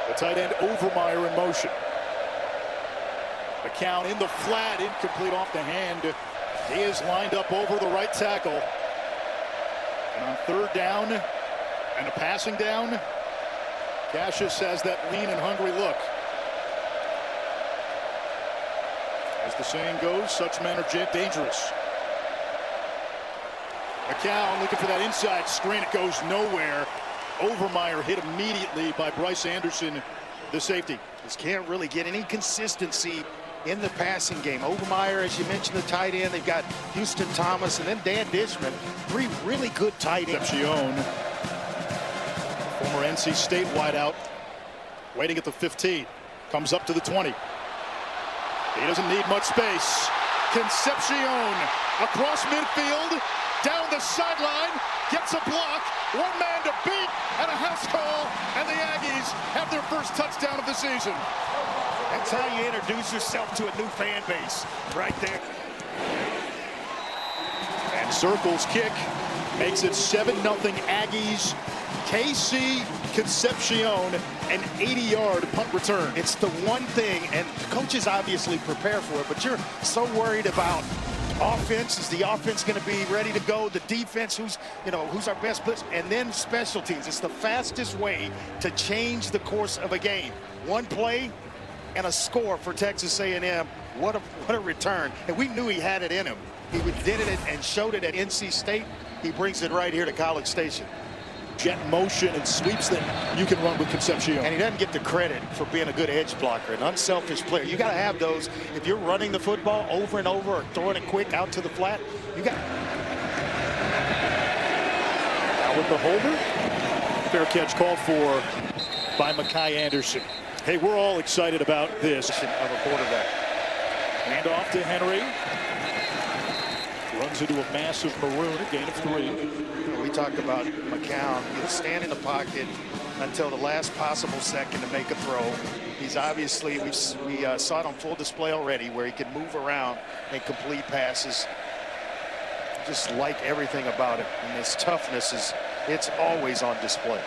The tight end Overmeyer in motion. McCown in the flat, incomplete off the hand. He is lined up over the right tackle. And on third down and a passing down, Cassius has that lean and hungry look. As the saying goes, such men are dangerous. McCown looking for that inside screen. It goes nowhere. Overmeyer hit immediately by Bryce Anderson, the safety. Just can't really get any consistency in the passing game. Overmeyer, as you mentioned, the tight end. They've got Houston Thomas and then Dan Dishman. Three really good tight ends. Concepcion, former NC State wideout, waiting at the 15. Comes up to the 20. He doesn't need much space. Concepcion across midfield, down the sideline, gets a block, one man to beat, and a house call, and the Aggies have their first touchdown of the season. That's how you introduce yourself to a new fan base, right there. And Circle's kick makes it 7-0 Aggies. KC Concepcion, an 80-yard punt return. It's the one thing, and coaches obviously prepare for it, but you're so worried about offense. Is the offense going to be ready to go? The defense, who's our best player? And then special teams. It's the fastest way to change the course of a game. One play and a score for Texas A&M. What a return. And we knew he had it in him. He did it and showed it at NC State. He brings it right here to College Station. Jet motion and sweeps them. You can run with Concepcion. And he doesn't get the credit for being a good edge blocker, an unselfish player. You got to have those. If you're running the football over and over or throwing it quick out to the flat, you got. Now with the holder, fair catch called for by Makai Anderson. Hey, we're all excited about this. Of a quarterback. Hand off to Henry. Runs into a massive maroon, a gain of 3. We talked about McCown. He'll stand in the pocket until the last possible second to make a throw. He's obviously, we saw it on full display already, where he can move around and complete passes. Just like everything about him. And his toughness it's always on display.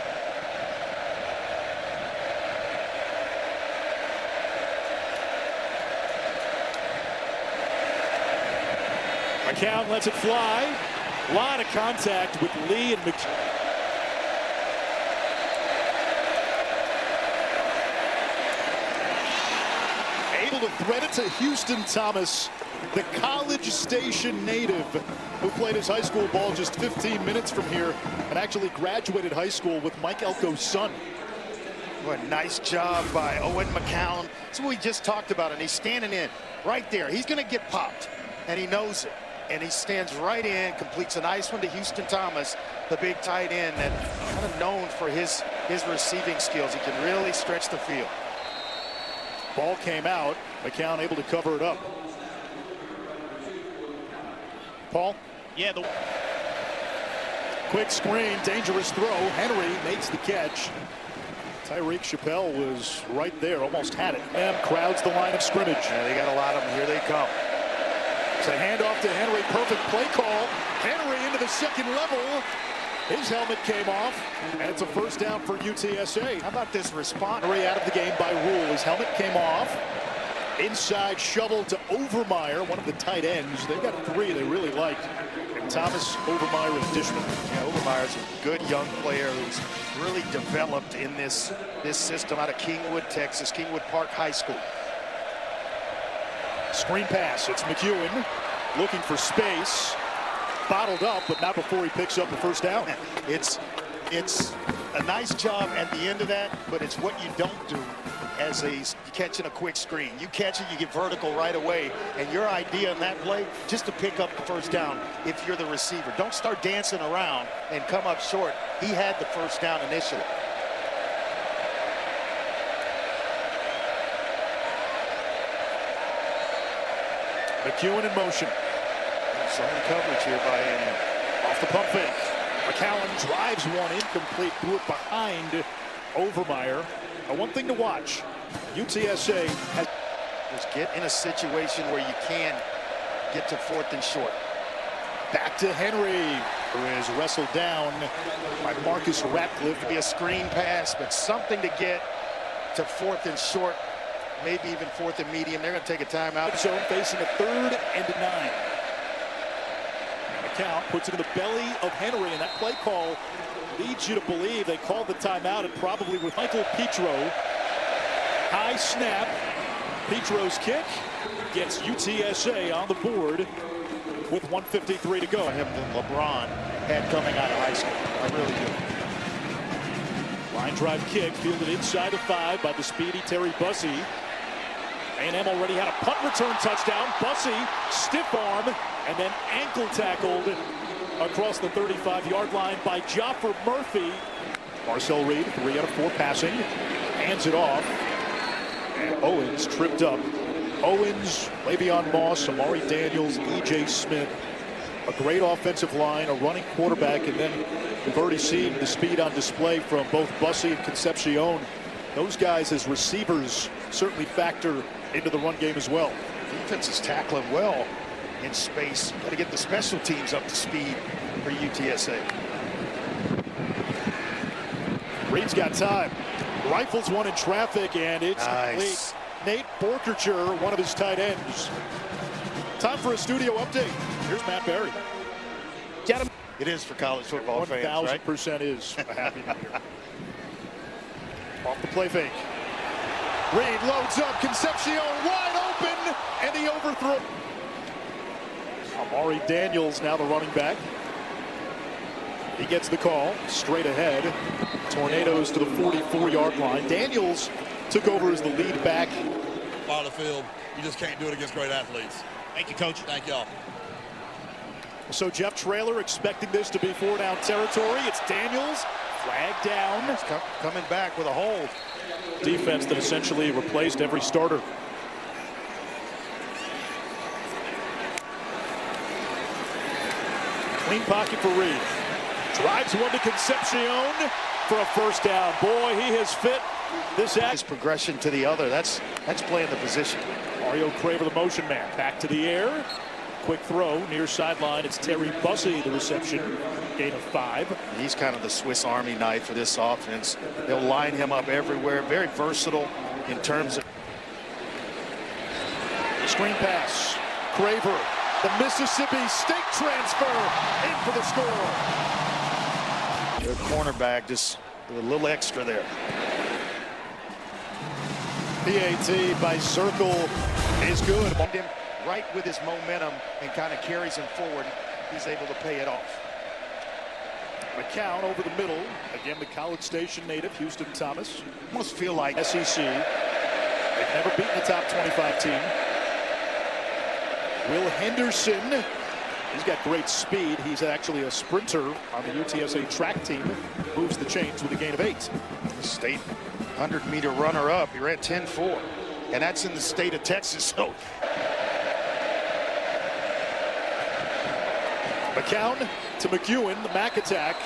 McCown lets it fly. A lot of contact with Lee and McCown. Able to thread it to Houston Thomas, the College Station native who played his high school ball just 15 minutes from here and actually graduated high school with Mike Elko's son. What a nice job by Owen McCown. That's what we just talked about, and he's standing in right there. He's going to get popped, and he knows it. And he stands right in, completes a nice one to Houston Thomas, the big tight end that's kind of known for his receiving skills. He can really stretch the field. Ball came out. McCown able to cover it up. Paul? Yeah, the quick screen, dangerous throw. Henry makes the catch. Tyreek Chappelle was right there, almost had it. And crowds the line of scrimmage. Yeah, they got a lot of them. Here they come. It's a handoff to Henry. Perfect play call. Henry into the second level. His helmet came off, and it's a first down for UTSA. How about this response? Henry out of the game by rule. His helmet came off. Inside shovel to Overmeyer, one of the tight ends. They've got 3 they really like. And Thomas, Overmeyer, and Dishman. Yeah, Overmeyer's a good young player who's really developed in this system out of Kingwood, Texas, Kingwood Park High School. Screen pass. It's McEwen looking for space. Bottled up, but not before he picks up the first down. It's a nice job at the end of that, but it's what you don't do as catching a quick screen. You catch it, you get vertical right away, and your idea in that play, just to pick up the first down if you're the receiver. Don't start dancing around and come up short. He had the first down initially. McEwen in motion. Zone coverage here by A&M. Off the pump fake. McCown drives one incomplete, threw it behind Overmeyer. One thing to watch, UTSA has just get in a situation where you can get to 4th and short. Back to Henry, who is wrestled down by Marcus Ratcliffe. Be a screen pass, but something to get to 4th and short, maybe even 4th and medium. They're going to take a timeout. Zone facing a 3rd and 9. McCown puts it in the belly of Henry, and that play call leads you to believe they called the timeout, and probably with Michael Petro. High snap. Petro's kick gets UTSA on the board with 1:53 to go. Him than LeBron had coming out of high school. I really do. Line drive kick fielded inside the 5 by the speedy Terry Bussey. A&M already had a punt return touchdown. Bussey stiff arm and then ankle tackled across the 35-yard line by Joffer Murphy. Marcel Reed, 3 out of 4 passing, hands it off, and Owens tripped up. Owens, Le'Veon Moss, Amari Daniels, E.J. Smith. A great offensive line, a running quarterback, and then we've already seen the speed on display from both Bussey and Concepcion. Those guys as receivers certainly factor into the run game as well. Defense is tackling well in space. Got to get the special teams up to speed for UTSA. Reed's got time. Rifles one in traffic, and it's complete. Nate Borkercher, one of his tight ends. Time for a studio update. Here's Matt Barry. Get him. It is for college football fans, right? 1,000% is a happy new year. Off the play fake. Reed loads up. Concepcion wide open, and the overthrow. Amari Daniels now the running back. He gets the call straight ahead. Tornadoes to the 44-yard line. Daniels took over as the lead back. Follow the field. You just can't do it against great athletes. Thank you, Coach. Thank y'all. So Jeff Traylor expecting this to be 4-down territory. It's Daniels, flag down. It's coming back with a hold. Defense that essentially replaced every starter. Clean pocket for Reed. Drives one to Concepcion for a first down. Boy, he has fit this His progression to the other. That's playing the position. Mario Craver, the motion man, back to the air. Quick throw near sideline. It's Terry Bussey, the reception. Gain of 5. He's kind of the Swiss Army knife for this offense. They'll line him up everywhere. Very versatile in terms of Screen pass. Craver. The Mississippi State transfer in for the score. Their cornerback just a little extra there. PAT by Circle is good. Him right with his momentum and kind of carries him forward. He's able to pay it off. McCown over the middle. Again, the College Station native, Houston Thomas. Almost feel like SEC. They've never beaten a top 25 team. Will Henderson. He's got great speed. He's actually a sprinter on the UTSA track team. Moves the chains with a gain of 8. State 100-meter runner-up. He ran 10.4. And that's in the state of Texas. So McCown to McEwen, the Mac attack,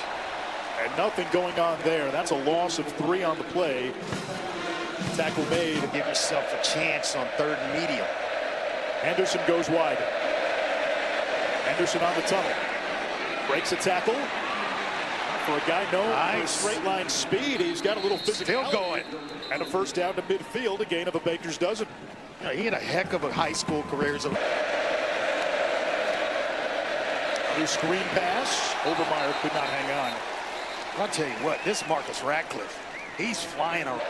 and nothing going on there. That's a loss of 3 on the play. Tackle made. Give yourself a chance on 3rd and medium. Henderson goes wide. Henderson on the tunnel. Breaks a tackle. For a guy known for his straight line speed, he's got a little physicality. Still going. And a first down to midfield, a gain of a baker's dozen. You know, he had a heck of a high school career. New screen pass. Overmeyer could not hang on. I'll tell you what, this Marcus Ratcliffe, he's flying around.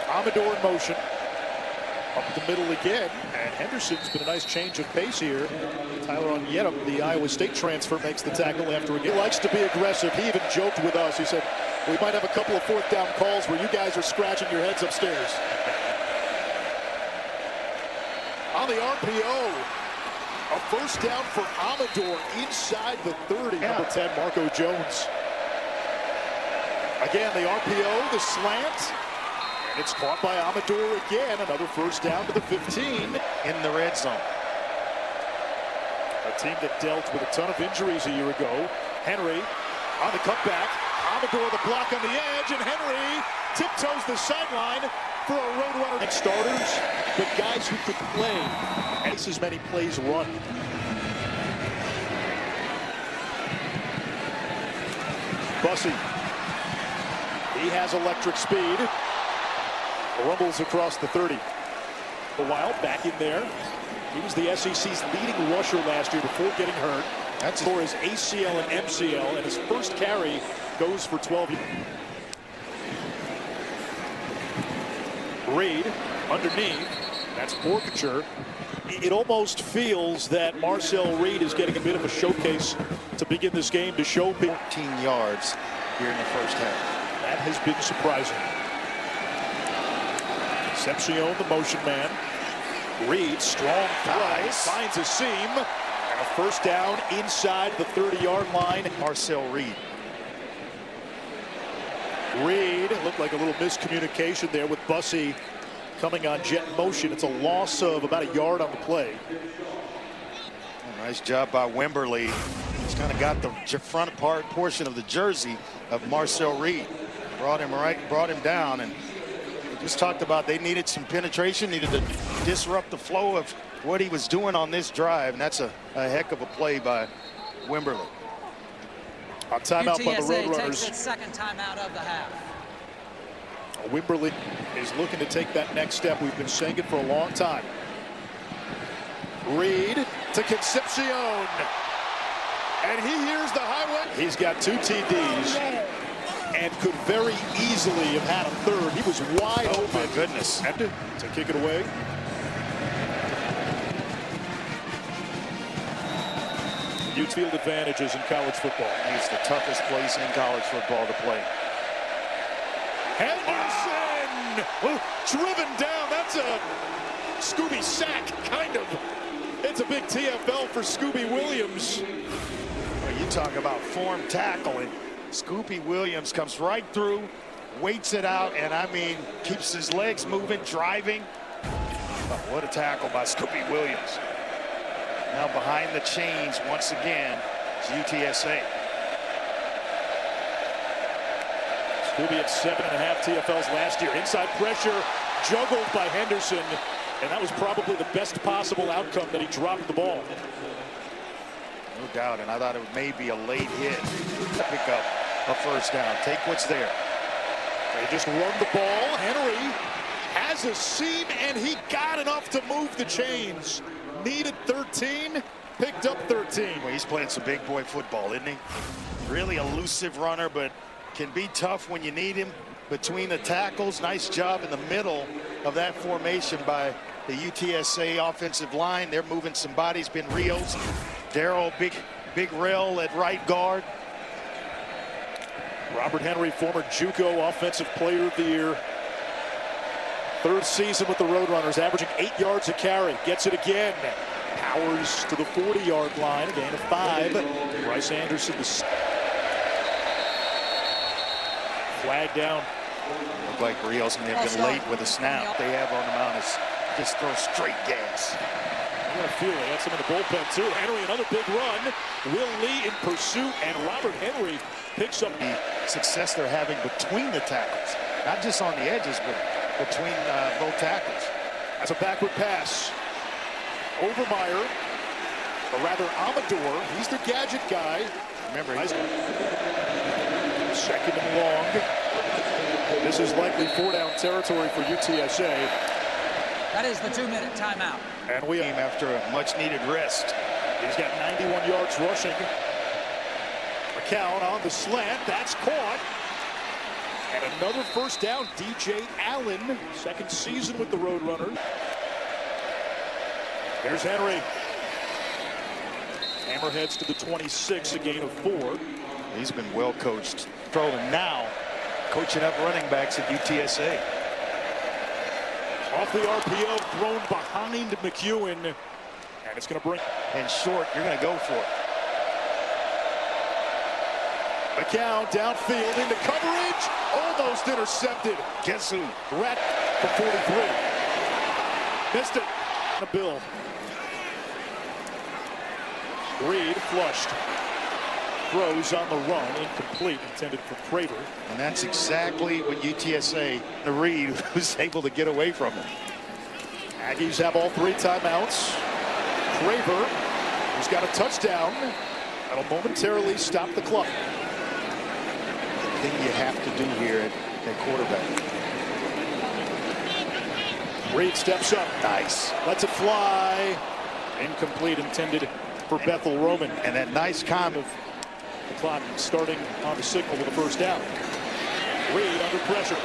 Amador in motion. Up the middle again. And Henderson's been a nice change of pace here. Tyler Onyedem, the Iowa State transfer, makes the tackle after again. He likes to be aggressive. He even joked with us. He said, we might have a couple of 4th down calls where you guys are scratching your heads upstairs. On the RPO. A first down for Amador inside the 30. Number 10, Marco Jones. Again, the RPO, the slant. And it's caught by Amador again. Another first down to the 15. In the red zone. A team that dealt with a ton of injuries a year ago. Henry on the cutback. Amador the block on the edge. And Henry tiptoes the sideline for a roadrunner. And starters, but guys who could play. And as many plays run. Bussey. He has electric speed. Rumbles across the 30. A while back in there. He was the SEC's leading rusher last year before getting hurt. That's for his ACL and MCL, and his first carry goes for 12. Reed underneath. That's Forfeiture. It almost feels that Marcel Reed is getting a bit of a showcase to begin this game to show 14 yards here in the first half. That has been surprising. Concepcion, the motion man. Reed, strong throw, finds a seam, and a first down inside the 30-yard line. Marcel Reed. Reed looked like a little miscommunication there with Bussey coming on jet motion. It's a loss of about a yard on the play. Nice job by Wimberly. He's kind of got the front portion of the jersey of Marcel Reed. Brought him down, and we just talked about they needed some penetration, needed to disrupt the flow of what he was doing on this drive, and that's a heck of a play by Wimberly. A timeout by the Roadrunners. Takes its second timeout of the half. Wimberly is looking to take that next step. We've been saying it for a long time. Reed to Concepcion. And he hears the highway. He's got 2 TDs and could very easily have had a third. He was wide open. My goodness. Had to kick it away. Huge field advantages in college football. It's the toughest place in college football to play. Henderson! Driven down. That's a Scooby sack, kind of. It's a big TFL for Scooby Williams. Well, you talk about form tackling. Scooby Williams comes right through, waits it out, and I mean, keeps his legs moving, driving. Oh, what a tackle by Scooby Williams. Now behind the chains once again is UTSA. Scooby at 7.5 TFLs last year. Inside pressure, juggled by Henderson, and that was probably the best possible outcome that he dropped the ball. No doubt, and I thought it may be a late hit to pick up a first down. Take what's there. They just run the ball. Henry has a seam, and he got enough to move the chains. Needed 13, picked up 13. Well, he's playing some big boy football, isn't he? Really elusive runner, but can be tough when you need him between the tackles. Nice job in the middle of that formation by the UTSA offensive line. They're moving some bodies. Ben Rios, Darrell, big rail at right guard. Robert Henry, former JUCO Offensive Player of the Year. 3rd season with the Roadrunners, averaging 8 yards a carry. Gets it again. Powers to the 40-yard line, a gain of 5. Bryce Anderson, the flag down. Looked like Rios may have been late with a snap. They have on him out is just throw straight gas. I got a feeling that's him in the bullpen too. Henry, another big run. Will Lee in pursuit, and Robert Henry picks up the success they're having between the tackles, not just on the edges, but between both tackles. That's a backward pass. Overmeyer, or rather Amador, he's the gadget guy. Remember, he's 2nd and long. This is likely 4-down territory for UTSA. That is the 2-minute timeout. And we came after a much-needed rest. He's got 91 yards rushing. McCown on the slant. That's caught. And another first down. DJ Allen, 2nd season with the Roadrunners. There's Henry. Hammerheads to the 26, a gain of 4. He's been well coached. And now coaching up running backs at UTSA. Off the RPO, thrown behind McEwen. And it's going to bring. And short, you're going to go for it. McCown downfield into coverage. Almost intercepted. Guess who? Rat for 43. Missed it. A Bill. Reed flushed. Throws on the run, incomplete, intended for Craver. And that's exactly what UTSA, the Reed, was able to get away from him. Aggies have all 3 timeouts. Craver, who's got a touchdown, that'll momentarily stop the clock. The thing you have to do here at quarterback. Reed steps up. Nice. Lets it fly. Incomplete, intended for Bethel Roman. And that nice comment. The clock starting on the signal with the first down. Reed under pressure.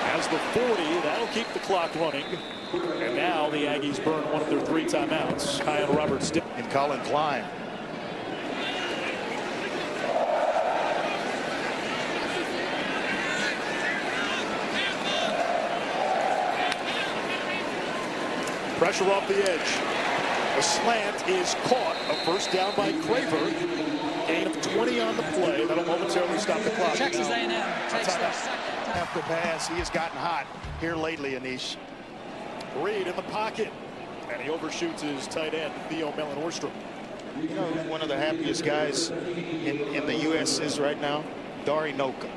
Has the 40. That'll keep the clock running. And now the Aggies burn one of their 3 timeouts. Kyle Roberts And Colin Klein. pressure off the edge. The slant is caught. A first down by Craver. Gain of 20 on the play. That'll momentarily stop the clock. Texas A&M takes their second time. After pass, he has gotten hot here lately, Anish. Reed in the pocket. And he overshoots his tight end, Theo Mellon-Orstrom. You know who one of the happiest guys in the U.S. is right now? Dari Noka,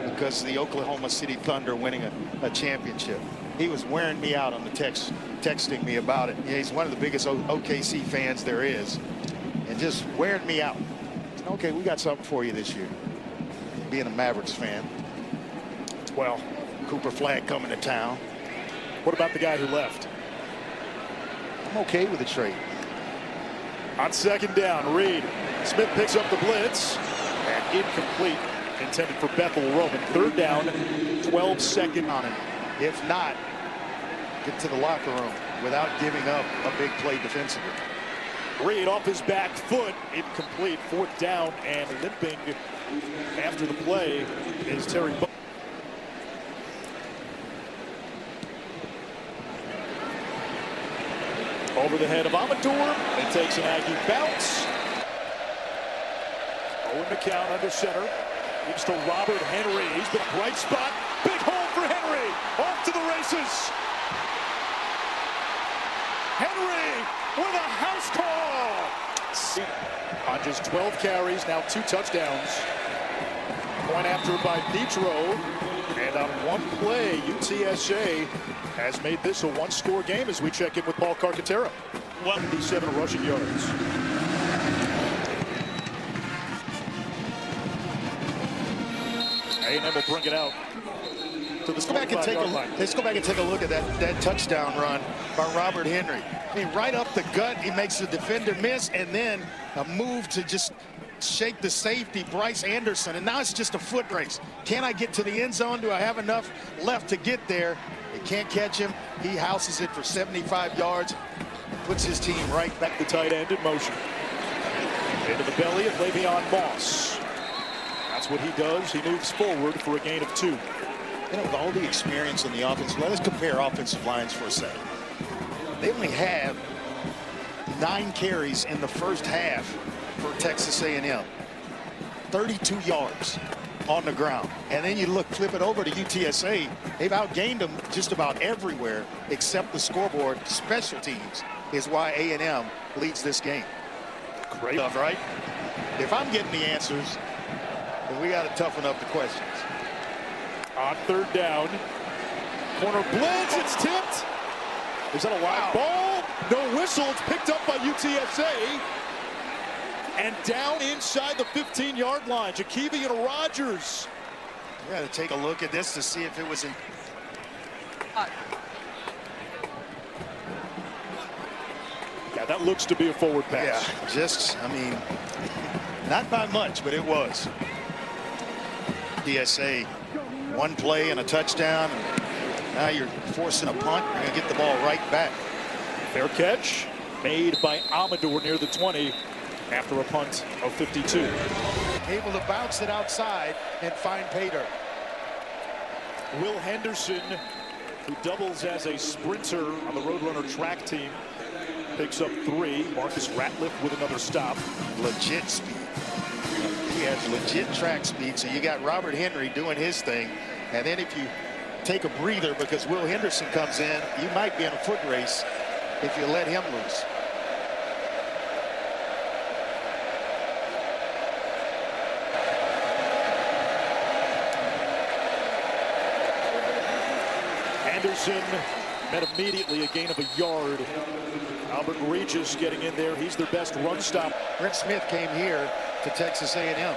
because of the Oklahoma City Thunder winning a championship. He was wearing me out on the texting me about it. Yeah, he's one of the biggest OKC fans there is, and just wearing me out. Okay, we got something for you this year. Being a Mavericks fan. Well, Cooper Flagg coming to town. What about the guy who left? I'm okay with the trade. On second down, Reed. Smith picks up the blitz. And incomplete. Intended for Bethel Roman. Third down, 12 seconds on it. If not, get to the locker room without giving up a big play defensively. Reed off his back foot. Incomplete. Fourth down and limping after the play is Terry Buck. Over the head of Amador. It takes an Aggie bounce. Owen McCown under center. Gives to Robert Henry. He's been a bright spot. Big hole for Henry. Off to the races. Henry with a house call. On just 12 carries, now 2 touchdowns. Point after by Petro. And on one play, UTSA has made this a one-score game as we check in with Paul Carcaterra. 187 rushing yards. A&M will bring it out to the Let's go back and take a look at that touchdown run by Robert Henry. I mean, right up the gut, he makes the defender miss, and then a move to just shake the safety, Bryce Anderson, and now it's just a foot race. Can I get to the end zone? Do I have enough left to get there? They can't catch him. He houses it for 75 yards, puts his team right back. The tight end in motion. Into the belly of Le'Veon Moss. That's what he does. He moves forward for a gain of 2. You know, with all the experience in the offense, let us compare offensive lines for a second. They only have 9 carries in the first half for Texas A&M. 32 yards on the ground. And then you flip it over to UTSA. They've outgained them just about everywhere except the scoreboard. Special teams is why A&M leads this game. Great stuff, right? If I'm getting the answers, then we got to toughen up the questions. On third down, corner blitz, it's tipped. Is that a live ball? No whistle, it's picked up by UTSA. And down inside the 15-yard line, Jakevian Rogers. We got to take a look at this to see if it was in. Yeah, that looks to be a forward pass. Yeah, just, I mean, not by much, but it was. DSA, one play and a touchdown. And now you're forcing a punt. You're going to get the ball right back. Fair catch made by Amador near the 20 after a punt of 52. Able to bounce it outside and find Pater. Will Henderson, who doubles as a sprinter on the Roadrunner track team, picks up 3. Marcus Ratliff with another stop. Legit speed. He has legit track speed. So you got Robert Henry doing his thing. And then if you take a breather because Will Henderson comes in, you might be in a foot race if you let him loose. Anderson met immediately a gain of a yard. Albert Regis getting in there. He's their best run stop. Brent Smith came here to Texas A&M.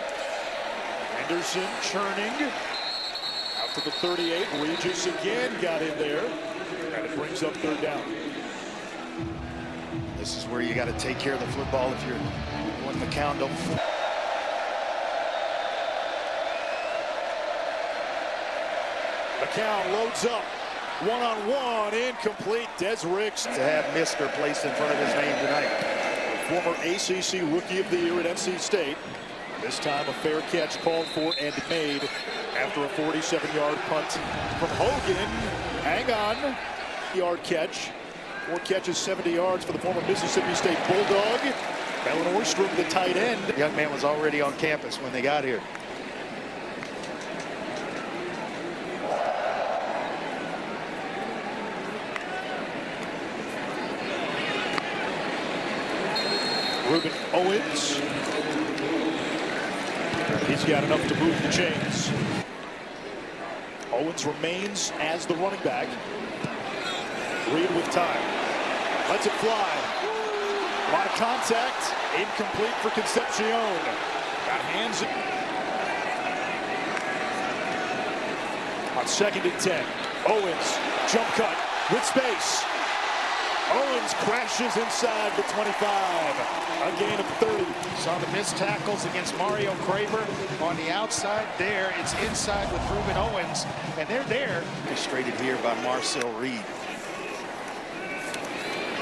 Anderson churning. Out to the 38. Regis again got in there, and it brings up third down. This is where you got to take care of the football if you're wanting the count. Don't. McCown loads up. One-on-one, incomplete. Des Ricks To have Mr. placed in front of his name tonight. former ACC Rookie of the Year at NC State. This time a fair catch called for and made after a 47-yard punt from Hogan. Hang on. Yard catch. 4 catches, 70 yards for the former Mississippi State Bulldog. Melvin Orstrom, the tight end. The young man was already on campus when they got here. Ruben Owens. He's got enough to move the chains. Owens remains as the running back. Reed with time. Lets it fly. A lot of contact. Incomplete for Concepcion. Got hands on 2nd and 10. Owens, jump cut with space. Owens crashes inside the 25. A gain of 30. Saw the missed tackles against Mario Craver on the outside. There, it's inside with Ruben Owens, and they're there. Illustrated here by Marcel Reed.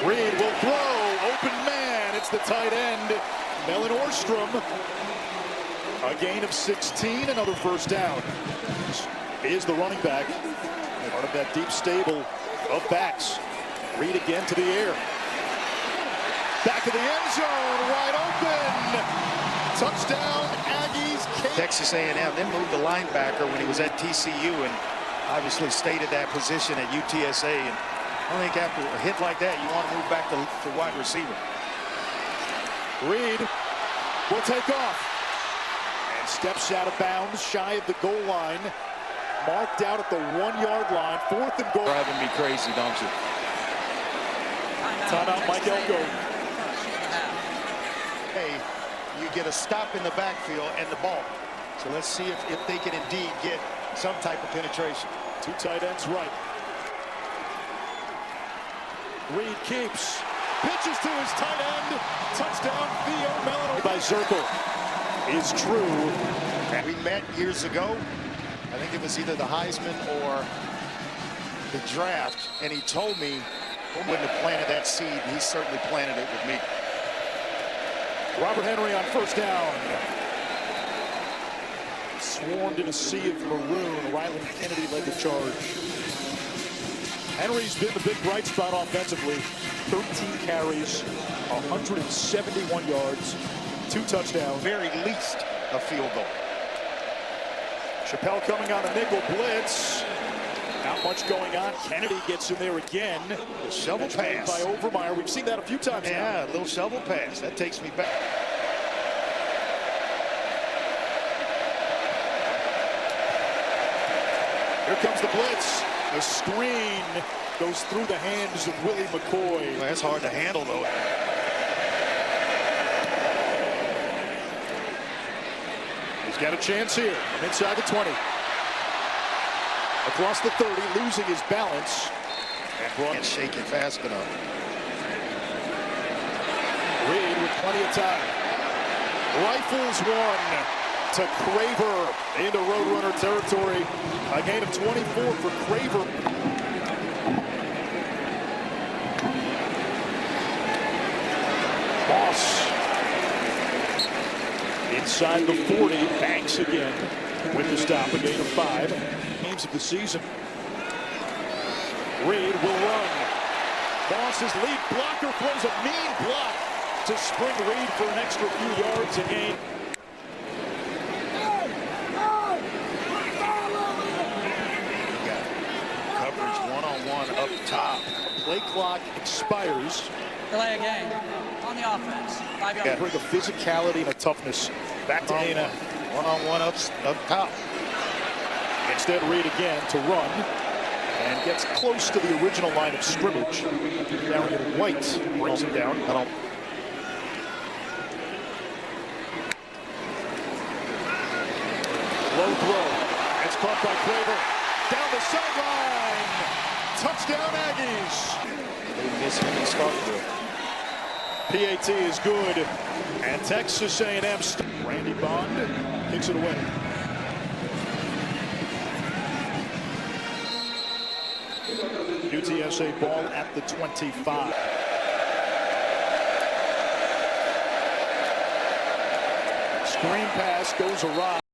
Reed will throw. Open man. It's the tight end, Melvin Orstrom. A gain of 16. Another first down. Is the running back. Part of that deep stable of backs. Reed again to the air. Back of the end zone. Wide open. Touchdown, Aggies. Texas A&M then moved the linebacker when he was at TCU and obviously stayed at that position at UTSA. And I think after a hit like that, you want to move back to wide receiver. Reed will take off and steps out of bounds shy of the goal line. Marked out at the 1-yard line. 4th and goal. Driving me crazy, don't you? Timeout, Mike Elko. Hey, you get a stop in the backfield and the ball. So let's see if they can indeed get some type of penetration. 2 tight ends right. Reed keeps. Pitches to his tight end. Touchdown, Theo Melino. By Zirkle is true. We met years ago. I think it was either the Heisman or the draft. And he told me he wouldn't have planted that seed. He certainly planted it with me. Robert Henry on first down. Swarmed in a sea of maroon. Ryland Kennedy led the charge. Henry's been the big bright spot offensively. 13 carries, 171 yards, 2 touchdowns. Very least a field goal. Chappelle coming on a nickel blitz. Not much going on. Kennedy gets in there again. A shovel pass by Overmeyer. We've seen that a few times now. Yeah, a little shovel pass. That takes me back. Here comes the blitz. The screen goes through the hands of Willie McCoy. Well, that's hard to handle, though. He's got a chance here from inside the 20. Across the 30, losing his balance. And can't shake it fast enough. Reed with plenty of time. Rifles one to Craver into Roadrunner territory. A gain of 24 for Craver. Moss inside the 40. Banks again with the stop. A gain of 5. Games of the season. Reed will run. Moss's lead blocker throws a mean block to Spring Reed for an extra few yards a game. Coverage one-on-one up top. Play clock expires. Delay a game on the offense. 5 yards. Bring a physicality and a toughness back to A&M. One-on-one up top. Instead, Reed again to run and gets close to the original line of scrimmage. Darian White brings him down. Low throw. It's caught by Craver. down the sideline. Touchdown Aggies. PAT is good. And Texas A&M. Randy Bond kicks it away. UTSA ball at the 25. Screen pass goes awry.